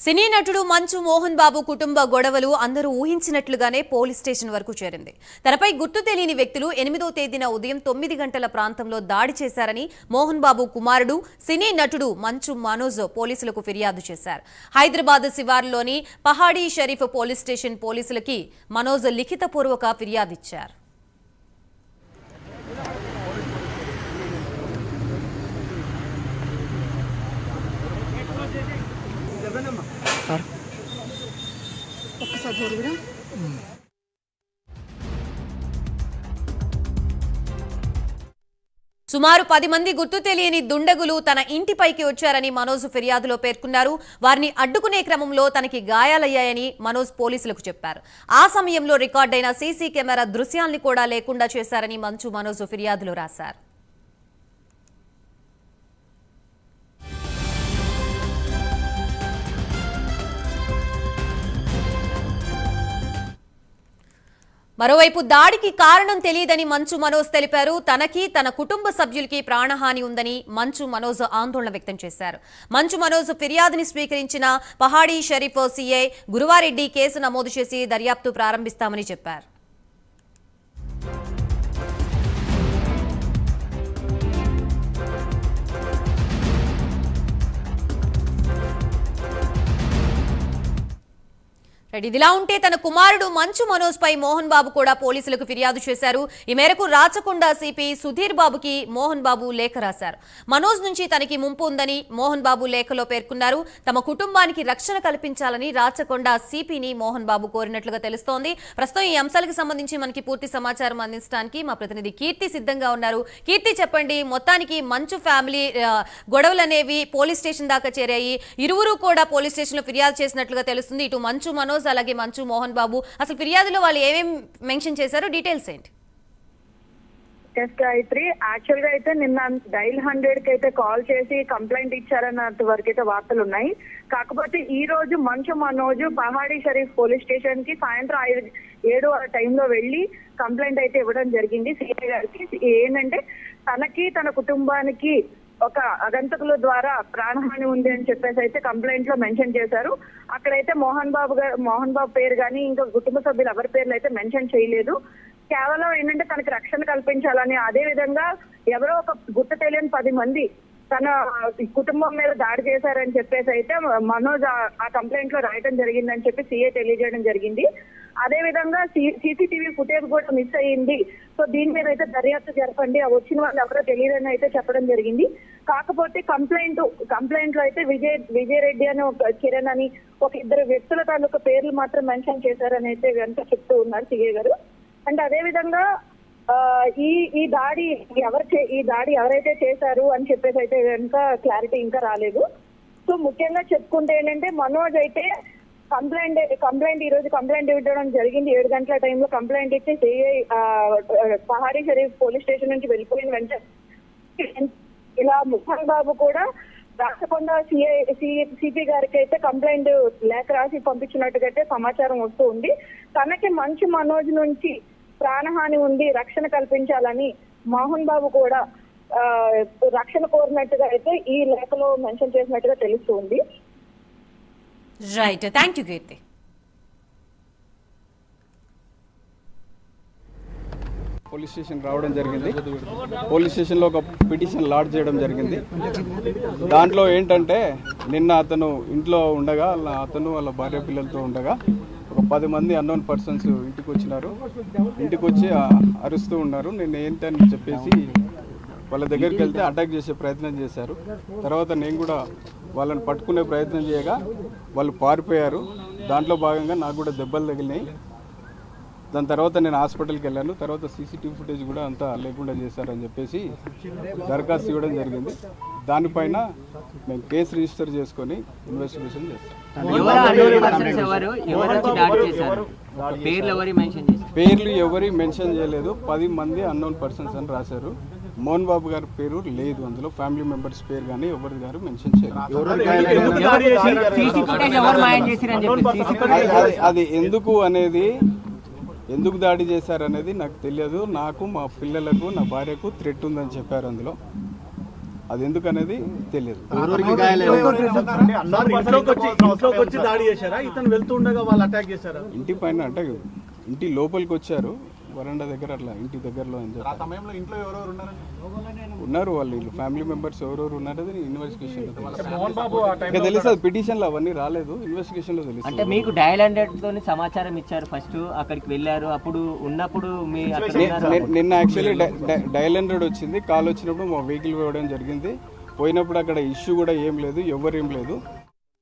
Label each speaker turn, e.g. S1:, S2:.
S1: సినీ నటుడు మంచు మోహన్ బాబు కుటుంబ గొడవలు అందరూ ఊహించినట్లుగానే పోలీస్ స్టేషన్ వరకు చేరింది. తనపై గుర్తు తెలియని వ్యక్తులు 8వ తేదీన ఉదయం 9 గంటల ప్రాంతంలో దాడి చేశారని మోహన్ బాబు కుమారుడు సినీ నటుడు మంచు మనోజ్ పోలీసులకు ఫిర్యాదు చేశారు. హైదరాబాద్ శివార్లోని పహాడీ షరీఫ్ పోలీస్ స్టేషన్ పోలీసులకి మనోజ్ లిఖితపూర్వక ఫిర్యాదు ఇచ్చారు. సుమారు 10 మంది గుర్తు తెలియని దుండగులు తన ఇంటిపైకి వచ్చారని మనోజ్ ఫిర్యాదులో పేర్కొన్నారు. వారిని అడ్డుకునే క్రమంలో తనకి గాయాలయ్యాయని మనోజ్ పోలీసులకు చెప్పారు. ఆ సమయంలో రికార్డైన సీసీ కెమెరా దృశ్యాల్ని కూడా లేకుండా చేశారని మంచు మనోజ్ ఫిర్యాదులో రాశారు. మరోవైపు దాడికి కారణం తెలియదని మంచు మనోజ్ తెలిపారు. తనకి తన కుటుంబ సభ్యులకి ప్రాణహాని ఉందని మంచు మనోజ్ ఆందోళన వ్యక్తం చేశారు. మంచు మనోజ్ ఫిర్యాదుని స్వీకరించిన పహాడీ షరీఫ్ సీఐ గురువారెడ్డి కేసు నమోదు చేసి దర్యాప్తు ప్రారంభిస్తామని చెప్పారు. ఇదిలా ఉంటే తన కుమారుడు మంచు మనోజ్ పై మోహన్ బాబు కూడా పోలీసులకు ఫిర్యాదు చేశారు. ఈ మేరకు రాచకొండ సిపి సుధీర్ బాబుకి మోహన్ బాబు లేఖ రాశారు. మనోజ్ నుంచి తనకి ముంపు ఉందని మోహన్ బాబు లేఖలో పేర్కొన్నారు. తమ కుటుంబానికి రక్షణ కల్పించాలని రాచకొండ సిపిని మోహన్ బాబు కోరినట్లుగా తెలుస్తోంది. ప్రస్తుతం ఈ అంశాలకు సంబంధించి మనకి పూర్తి సమాచారం అందించడానికి మా ప్రతినిధి కీర్తి సిద్ధంగా ఉన్నారు. కీర్తి, చెప్పండి, మొత్తానికి మంచు ఫ్యామిలీ గొడవలు అనేవి పోలీస్ స్టేషన్ దాకా చేరాయి. ఇరువురు కూడా పోలీస్ స్టేషన్ లో ఫిర్యాదు చేసినట్లుగా తెలుస్తుంది. ఇటు మంచు మనోజ్ అలాగే మంచు మోహన్ బాబు, అసలు ఫిర్యాదులో వాళ్ళు ఏమేమి మెన్షన్ చేశారు, డీటెయిల్స్ ఏంటి?
S2: గాయత్రి, యాక్చువల్ గా అయితే నిన్న డైల్ 100 కి అయితే కాల్ చేసి కంప్లైంట్ ఇచ్చారన్నట్టు వరకు అయితే వార్తలు ఉన్నాయి. కాకపోతే ఈ రోజు మంచు మనోజ్ పహాడీ షరీఫ్ పోలీస్ స్టేషన్ కి సాయంత్రం 7 ఆ టైంలో వెళ్లి కంప్లైంట్ అయితే ఇవ్వడం జరిగింది సిఐ గారికి. ఏంటంటే తనకి తన కుటుంబానికి ఒక అగంతకుల ద్వారా ప్రాణహాని ఉంది అని చెప్పేసి అయితే కంప్లైంట్ లో మెన్షన్ చేశారు. అక్కడైతే మోహన్ బాబు పేరు కానీ ఇంకా కుటుంబ సభ్యులు ఎవరి పేర్లు అయితే మెన్షన్ చేయలేదు. కేవలం ఏంటంటే తనకి రక్షణ కల్పించాలని, అదే విధంగా ఎవరో ఒక గుర్తు తెలియని 10 మంది తన కుటుంబం మీద దాడి చేశారని చెప్పేసి అయితే మనోజ్ ఆ కంప్లైంట్ లో రాయడం జరిగిందని చెప్పి సీఏ తెలియజేయడం జరిగింది. అదే విధంగా సీసీటీవీ ఫుటేజ్ కూడా మిస్ అయ్యింది, సో దీని మీద అయితే దర్యాప్తు జరపండి, వచ్చిన వాళ్ళు ఎవరో తెలియదని అయితే చెప్పడం జరిగింది. కాకపోతే కంప్లైంట్ లో అయితే విజయ్ రెడ్డి అని ఒక కిరణ్ అని ఒక 2 వ్యక్తుల తాలూకు పేర్లు మాత్రం మెన్షన్ చేశారని అయితే వెంట చెప్తూ ఉన్నారు సీఏ గారు. అండ్ అదే విధంగా ఈ దాడి ఎవరైతే చేశారు అని చెప్పేసి అయితే ఇంకా క్లారిటీ ఇంకా రాలేదు. సో ముఖ్యంగా చెప్పుకుంటే ఏంటంటే మనోజ్ అయితే కంప్లైంట్ ఈ రోజు కంప్లైంట్ ఇవ్వడం జరిగింది. 7 గంటల టైంలో కంప్లైంట్ ఇచ్చి CI Pahadi Sharif police station నుంచి వెళ్ళిపోయిన వెంటనే ఇలా మోహన్ బాబు కూడా రాచకొండ సిపి గారికి అయితే కంప్లైంట్ లేఖ రాసి పంపించినట్టుగా అయితే సమాచారం వస్తూ ఉంది. తనకి మంచు మనోజ్ నుంచి ప్రాణహాని ఉంది, రక్షణ కల్పించాలని మోహన్ బాబు కూడా రక్షణ కోరినట్టుగా అయితే ఈ లేఖలో మెన్షన్ చేసినట్టుగా తెలుస్తూ ఉంది.
S1: Right, thank you Keerthi.
S3: Police station రావడం జరిగింది. పోలీస్ స్టేషన్లో ఒక పిటిషన్ లాడ్జ్ చేయడం జరిగింది. దాంట్లో ఏంటంటే నిన్న అతను ఇంట్లో ఉండగా అతను వాళ్ళ భార్య పిల్లలతో ఉండగా ఒక 10 మంది అన్నోన్ పర్సన్స్ ఇంటికి వచ్చినారు. ఇంటికి వచ్చి అరుస్తూ ఉన్నారు. నేను ఏంటని చెప్పేసి వాళ్ళ దగ్గరికి వెళ్తే అటాక్ చేసే ప్రయత్నం చేశారు. తర్వాత నేను కూడా వాళ్ళని పట్టుకునే ప్రయత్నం చేయగా వాళ్ళు పారిపోయారు. దాంట్లో భాగంగా నాకు కూడా దెబ్బలు తగిలినాయి. దాని తర్వాత నేను హాస్పిటల్కి వెళ్ళాను. తర్వాత సీసీటీవీ ఫుటేజ్ కూడా అంతా లేకుండా చేశారని చెప్పేసి దరఖాస్తు ఇవ్వడం జరిగింది. దానిపైన మేము కేసు రిజిస్టర్ చేసుకొని ఇన్వెస్టిగేషన్ చేస్తాం. పేర్లు ఎవరి మెన్షన్ చేయలేదు. 10 మంది అన్నోన్ పర్సన్స్ అని రాశారు. మోహన్ బాబు గారి పేరు లేదు, అందులో ఫ్యామిలీ మెంబర్స్ పేరు కానీ ఎవరి గారు మెన్షన్ చేయలేదు. అది ఎందుకు దాడి చేశారనేది నాకు తెలియదు. నాకు, మా పిల్లలకు, నా భార్యకు థ్రెట్ ఉందని చెప్పారు. అందులో అది ఎందుకనేది తెలియదు.
S4: ఇంట్లోకి వచ్చి దాడి చేశారా? ఇతను వెళ్తూ ఉండగా వాళ్ళు అటాక్ చేశారా?
S3: ఇంటి పైన అంటే ఇంటి లోపలికి వచ్చారు, వరండా దగ్గర అట్లా ఇంటి దగ్గరలో ఉన్నారు వాళ్ళు, ఫ్యామిలీ మెంబర్స్ ఎవరెవరు ఉన్నారో ఇన్వెస్టిగేషన్ ఇంకా తెలుస్తుంది. పిటిషన్లు అవన్నీ రాలేదు, ఇన్వెస్టిగేషన్ లో తెలుస్తుంది.
S5: అంటే మీకు డయల్ 100 తోని సమాచారం ఇచ్చారు, ఫస్ట్ అక్కడికి వెళ్ళారు, అప్పుడు ఉన్నప్పుడు మీ
S3: నిన్న యాక్చువల్లీ డయల్ 100 వచ్చింది, కాల్ వచ్చినప్పుడు మా వెహికల్ పోవడం జరిగింది. పోయినప్పుడు అక్కడ ఇష్యూ కూడా ఏం లేదు, ఎవరు ఏం లేదు.